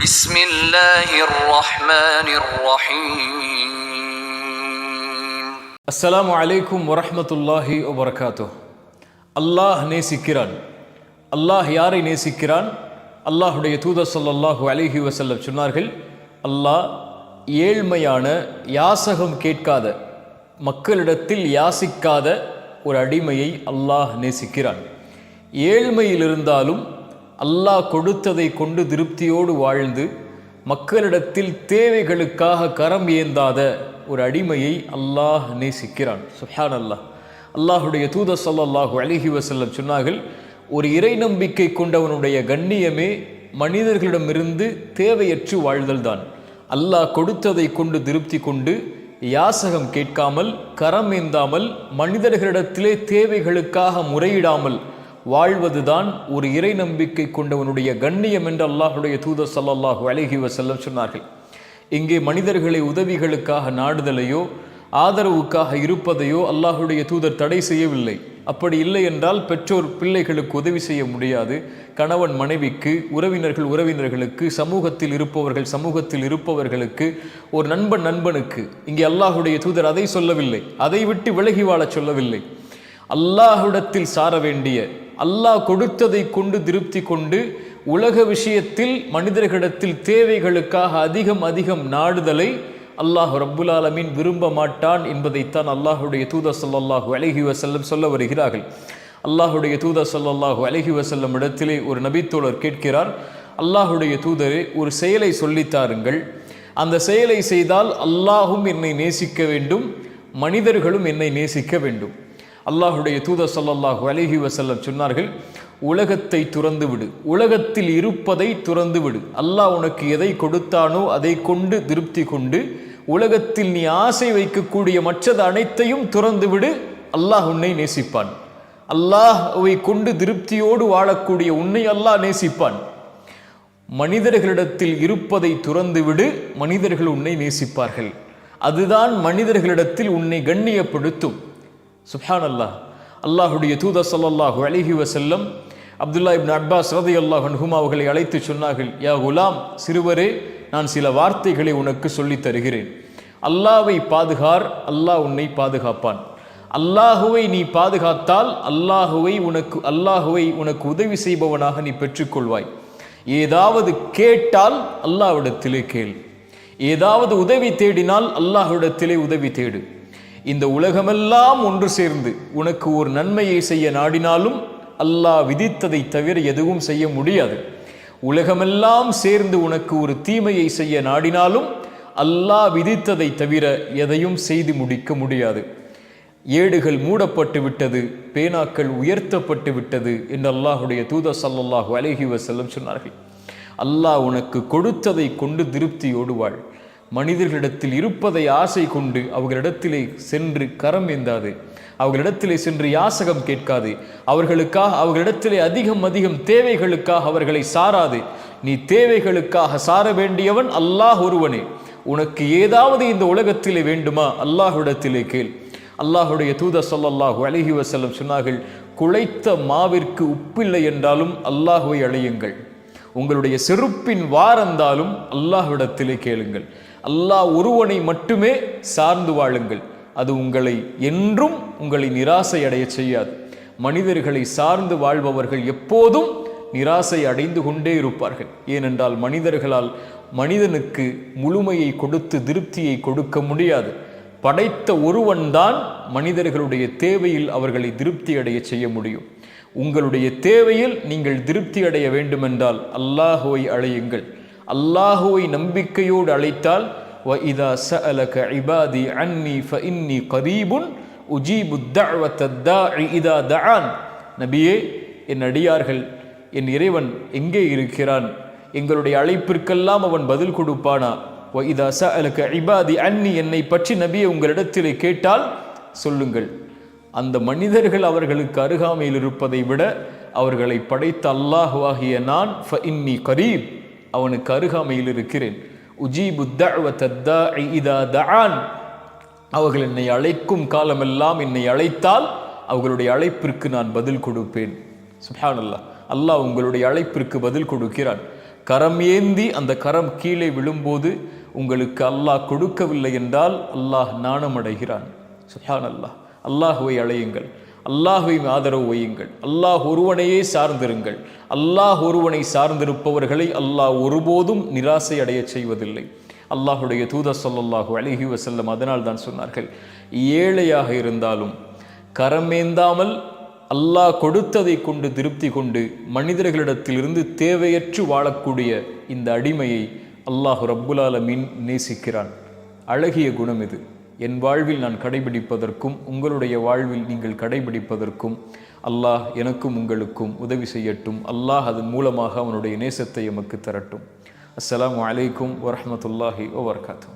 بسم الله الرحمن الرحيم. அஸ்ஸலாமு அலைக்கும் வரஹ்மத்துல்லாஹி வபரகாத்துஹ். அல்லாஹ் நேசிக்கிறான். அல்லாஹ் யாரை நேசிக்கிறான்? அல்லாஹுடைய தூதர் ஸல்லல்லாஹு அலைஹி வஸல்லம் சொன்னார்கள், அல்லாஹ் ஏழ்மையான, யாசகம் கேட்காத, மக்களிடத்தில் யாசிக்காத ஒரு அடிமையை அல்லாஹ் நேசிக்கிறான். ஏழ்மையில் இருந்தாலும் அல்லாஹ் கொடுத்ததை கொண்டு திருப்தியோடு வாழ்ந்து மக்களிடத்தில் தேவைகளுக்காக கரம் ஏந்தாத ஒரு அடிமையை அல்லாஹ் நேசிக்கிறான். சுப்ஹானல்லாஹ். அல்லாஹுடைய தூதர் ஸல்லல்லாஹு அலைஹி வஸல்லம் சொன்னார்கள், ஒரு இறை நம்பிக்கை கொண்டவனுடைய கண்ணியமே மனிதர்களிடமிருந்து தேவையற்று வாழ்தல் தான். அல்லாஹ் கொடுத்ததை கொண்டு திருப்தி கொண்டு யாசகம் கேட்காமல், கரம் ஏந்தாமல், மனிதர்களிடத்திலே தேவைகளுக்காக முறையிடாமல் வாழ்வதுதான் ஒரு இறை நம்பிக்கை கொண்டவனுடைய கண்ணியம் என்று அல்லாஹுடைய தூதர் ஸல்லல்லாஹு அலைஹி வஸல்லம் சொன்னார்கள். இங்கே மனிதர்களை உதவிகளுக்காக நாடுதலையோ ஆதரவுக்காக இருப்பதையோ அல்லாஹுடைய தூதர் தடை செய்யவில்லை. அப்படி இல்லை என்றால் பெற்றோர் பிள்ளைகளுக்கு உதவி செய்ய முடியாது, கணவன் மனைவிக்கு, உறவினர்களுக்கு, சமூகத்தில் இருப்பவர்களுக்கு, ஒரு நண்பனுக்கு. இங்கே அல்லாஹுடைய தூதர் அதை சொல்லவில்லை, அதை விட்டு விலகி வாழச் சொல்லவில்லை. அல்லாஹ்விடத்தில் சார வேண்டிய, அல்லாஹ் கொடுத்ததை கொண்டு திருப்தி கொண்டு உலக விஷயத்தில் மனிதர்களிடத்தில் தேவைகளுக்காக அதிகம் நாடுதலை அல்லாஹ் ரப்புல் ஆலமீன் விரும்ப மாட்டான் என்பதைத்தான் அல்லாஹுடைய தூதர் ஸல்லல்லாஹு அலைஹி வஸல்லம் சொல்ல வருகிறார்கள். அல்லாஹுடைய தூதர் ஸல்லல்லாஹு அலைஹி வஸல்லம் இடத்திலே ஒரு நபித்தோழர் கேட்கிறார், அல்லாஹுடைய தூதரே, ஒரு செயலை சொல்லித்தாருங்கள், அந்த செயலை செய்தால் அல்லாஹும் என்னை நேசிக்க வேண்டும், மனிதர்களும் என்னை நேசிக்க வேண்டும். அல்லாஹுடைய தூதர் ஸல்லல்லாஹு அலைஹி வஸல்லம் சொன்னார்கள், உலகத்தை துறந்து விடு, உலகத்தில் இருப்பதை துறந்து விடு. அல்லாஹ் உனக்கு எதை கொடுத்தானோ அதை கொண்டு திருப்தி கொண்டு உலகத்தில் நீ ஆசை வைக்கக்கூடிய மற்றது அனைத்தையும் துறந்து விடு, அல்லாஹ் உன்னை நேசிப்பான். அல்லாஹ்வை கொண்டு திருப்தியோடு வாழக்கூடிய உன்னை அல்லாஹ் நேசிப்பான். மனிதர்களிடத்தில் இருப்பதை துறந்து விடு, மனிதர்கள் உன்னை நேசிப்பார்கள். அதுதான் மனிதர்களிடத்தில் உன்னை கண்ணியப்படுத்தும். சுப்ஹானல்லாஹ். அல்லாஹுடைய தூதர் ஸல்லல்லாஹு அலைஹி வஸல்லம் அப்துல்லா இப்னு அப்பாஸ் ரலியல்லாஹு அன்ஹுமா அவர்களை அழைத்து சொன்னார்கள், யா குலாம், சிறுவரே, நான் சில வார்த்தைகளை உனக்கு சொல்லித் தருகிறேன். அல்லாஹ்வை பாதுகார், அல்லாஹ் உன்னை பாதுகாப்பான். அல்லாஹுவை நீ பாதுகாத்தால் அல்லாஹுவை உனக்கு உதவி செய்பவனாக நீ பெற்றுக்கொள்வாய். ஏதாவது கேட்டால் அல்லாஹ்விடத்திலே கேள், ஏதாவது உதவி தேடினால் அல்லாஹ்விடத்திலே உதவி தேடு. இந்த உலகமெல்லாம் ஒன்று சேர்ந்து உனக்கு ஒரு நன்மையை செய்ய நாடினாலும் அல்லாஹ் விதித்ததை தவிர எதுவும் செய்ய முடியாது. உலகமெல்லாம் சேர்ந்து உனக்கு ஒரு தீமையை செய்ய நாடினாலும் அல்லாஹ் விதித்ததை தவிர எதையும் செய்து முடிக்க முடியாது. ஏடுகள் மூடப்பட்டு விட்டது, பேனாக்கள் உயர்த்தப்பட்டு விட்டது என்று அல்லாஹுடைய தூதர் ஸல்லல்லாஹு அலைஹி வஸல்லம் சொன்னார்கள். அல்லாஹ் உனக்கு கொடுத்ததை கொண்டு திருப்தியோடு வாழ். மனிதர்களிடத்தில் இருப்பதை ஆசை கொண்டு அவர்களிடத்திலே சென்று கரம் ஏந்தாது, அவர்களிடத்திலே சென்று யாசகம் கேட்காது, அவர்களிடத்திலே அதிகம் தேவைகளுக்காக அவர்களை சாராது. நீ தேவைகளுக்காக சார வேண்டியவன் அல்லாஹ் ஒருவனே. உனக்கு ஏதாவது இந்த உலகத்திலே வேண்டுமா, அல்லாஹ்விடத்திலே கேள். அல்லாஹுடைய தூதர் ஸல்லல்லாஹு அலைஹி வஸல்லம் சொன்னார்கள், குழைத்த மாவிற்கு உப்பில்லை என்றாலும் அல்லாஹுவை அழையுங்கள். உங்களுடைய செருப்பின் வாரந்தாலும் அல்லாஹ்விடத்திலே கேளுங்கள். அல்லாஹ் ஒருவனை மட்டுமே சார்ந்து வாழுங்கள். அது உங்களை நிராசை அடைய செய்யாது. மனிதர்களை சார்ந்து வாழ்பவர்கள் எப்போதும் நிராசை அடைந்து கொண்டே இருப்பார்கள். ஏனென்றால் மனிதர்களால் மனிதனுக்கு முழுமையை கொடுத்து திருப்தியை கொடுக்க முடியாது. படைத்த ஒருவன்தான் மனிதர்களுடைய தேவையில் அவர்களை திருப்தி அடைய செய்ய முடியும். உங்களுடைய தேவையில் நீங்கள் திருப்தி அடைய வேண்டுமென்றால் அல்லாஹுவை அழையுங்கள். அல்லாஹுவை நம்பிக்கையோடு அழைத்தால் وَإِذَا سَأَلَكَ عِبَادِي عَنِّي فَإِنِّي قَرِيبٌ أُجِيبُ الدَّعْوَةَ الدَّاعِ إِذَا دَعَانِ. நபியே, என் அடியார்கள், என் இறைவன் எங்கே இருக்கிறான், எங்களுடைய அழைப்பிற்கெல்லாம் அவன் பதில் கொடுப்பானா? وَإِذَا سَأَلَكَ عِبَادِي عَنِّي, என்னை பற்றி நபியே உங்களிடத்திலே கேட்டால் சொல்லுங்கள். அந்த மனிதர்கள் அவர்களுக்கு அருகாமையில் இருப்பதை விட அவர்களை படைத்த அல்லாஹுவாகிய நான் ஃபஇன்னி கரீப், அவனுக்கு அருகாமையில் இருக்கிறேன். உஜீபு தஅவத தாஇ இதா தஆன், அவர்கள் என்னை அழைக்கும் காலமெல்லாம் என்னை அழைத்தால் அவர்களுடைய அழைப்பிற்கு நான் பதில் கொடுப்பேன். சுப்ஹானல்லாஹ். அல்லாஹ் உங்களுடைய அழைப்பிற்கு பதில் கொடுக்கிறான். கரம் ஏந்தி அந்த கரம் கீழே விழும்போது உங்களுக்கு அல்லாஹ் கொடுக்கவில்லை என்றால் அல்லாஹ் நாணமடைகிறான். சுப்ஹானல்லாஹ். அல்லாஹுவை அழையுங்கள், அல்லாஹுவை ஆதரவு வையுங்கள், அல்லாஹ் ஒருவனையே சார்ந்திருங்கள். அல்லாஹ் ஒருவனை சார்ந்திருப்பவர்களை அல்லாஹ் ஒருபோதும் நிராசை அடைய செய்வதில்லை. அல்லாஹுடைய தூதர் ஸல்லல்லாஹு அலைஹி வஸல்லம் அதனால் தான் சொன்னார்கள், ஏழையாக இருந்தாலும் கரமேந்தாமல் அல்லாஹ் கொடுத்ததை கொண்டு திருப்தி கொண்டு மனிதர்களிடத்திலிருந்து தேவையற்று வாழக்கூடிய இந்த அடிமையை அல்லாஹ் ரப்புல் ஆலமீன் நேசிக்கிறான். அழகிய குணம் இது. என் வாழ்வில் நான் கடைபிடிப்பதற்கும் உங்களுடைய வாழ்வில் நீங்கள் கடைபிடிப்பதற்கும் அல்லாஹ் எனக்கும் உங்களுக்கும் உதவி செய்யட்டும். அல்லாஹ் அதன் மூலமாக அவனுடைய நேசத்தை எமக்கு தரட்டும். அஸ்ஸலாமு அலைக்கும் வரஹ்மத்துல்லாஹி வபரகாத்துஹு.